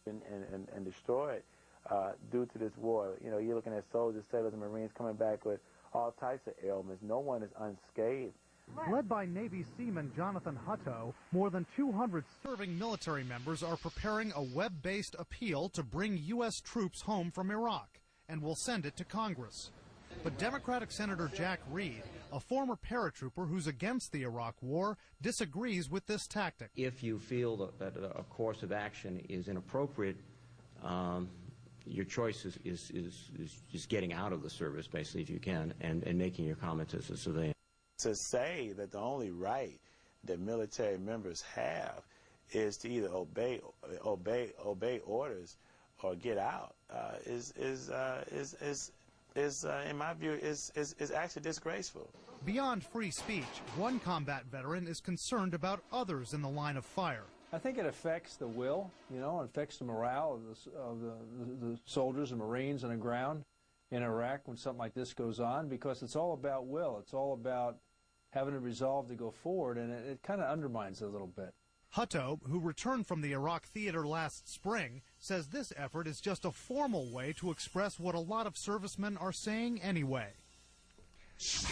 and destroyed due to this war. You know, you're looking at soldiers, sailors, and Marines coming back with all types of ailments. No one is unscathed. Led by Navy Seaman Jonathan Hutto, more than 200 serving military members are preparing a web-based appeal to bring U.S. troops home from Iraq, and will send it to Congress. But Democratic Senator Jack Reed, a former paratrooper who's against the Iraq war, disagrees with this tactic. If you feel that a course of action is inappropriate, your choice is getting out of the service, basically, if you can, and making your comments as a civilian. To say that the only right that military members have is to either obey orders or get out is in my view is actually disgraceful. Beyond free speech, one combat veteran is concerned about others in the line of fire. I think it affects the will, you know, it affects the morale of the soldiers and Marines on the ground in Iraq when something like this goes on, because it's all about will. It's all about having a resolve to go forward, and it kind of undermines it a little bit. Hutto, who returned from the Iraq theater last spring, says this effort is just a formal way to express what a lot of servicemen are saying anyway.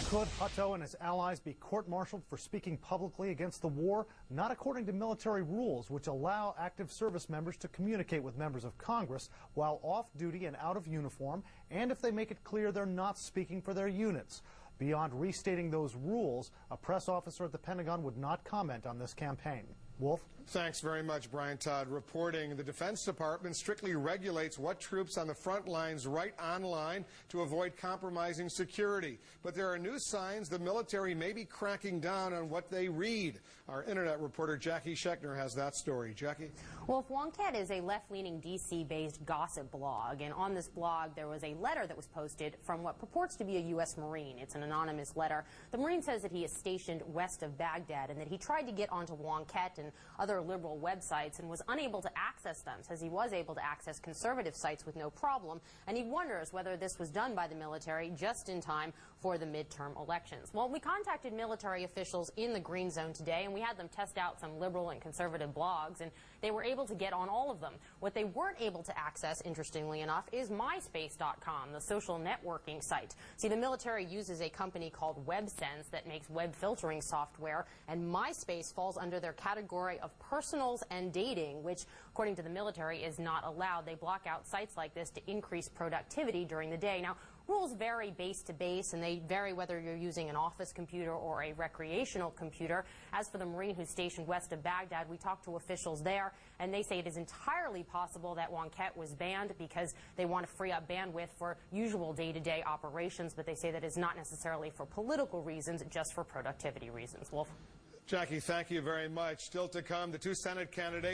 Could Hutto and his allies be court-martialed for speaking publicly against the war? Not according to military rules, which allow active service members to communicate with members of Congress while off-duty and out of uniform, and if they make it clear they're not speaking for their units. Beyond restating those rules, a press officer at the Pentagon would not comment on this campaign. Wolf? Thanks very much, Brian Todd. Reporting the Defense Department strictly regulates what troops on the front lines write online to avoid compromising security. But there are new signs the military may be cracking down on what they read. Our Internet reporter Jackie Schechner has that story. Jackie? Well, Wonket is a left-leaning D.C.-based gossip blog, and on this blog there was a letter that was posted from what purports to be a U.S. Marine. It's an anonymous letter. The Marine says that he is stationed west of Baghdad and that he tried to get onto Wonket and other liberal websites and was unable to access them. Says he was able to access conservative sites with no problem, and he wonders whether this was done by the military just in time for the midterm elections. Well, we contacted military officials in the Green Zone today, and we had them test out some liberal and conservative blogs, and they were able to get on all of them. What they weren't able to access, interestingly enough, is MySpace.com, the social networking site. See, the military uses a company called WebSense that makes web filtering software, and MySpace falls under their category of personals and dating, which, according to the military, is not allowed. They block out sites like this to increase productivity during the day. Now, rules vary base to base, and they vary whether you're using an office computer or a recreational computer. As for the Marine who's stationed west of Baghdad, we talked to officials there, and they say it is entirely possible that Wonket was banned because they want to free up bandwidth for usual day-to-day operations, but they say that is not necessarily for political reasons, just for productivity reasons. Wolf? Jackie, thank you very much. Still to come, the two Senate candidates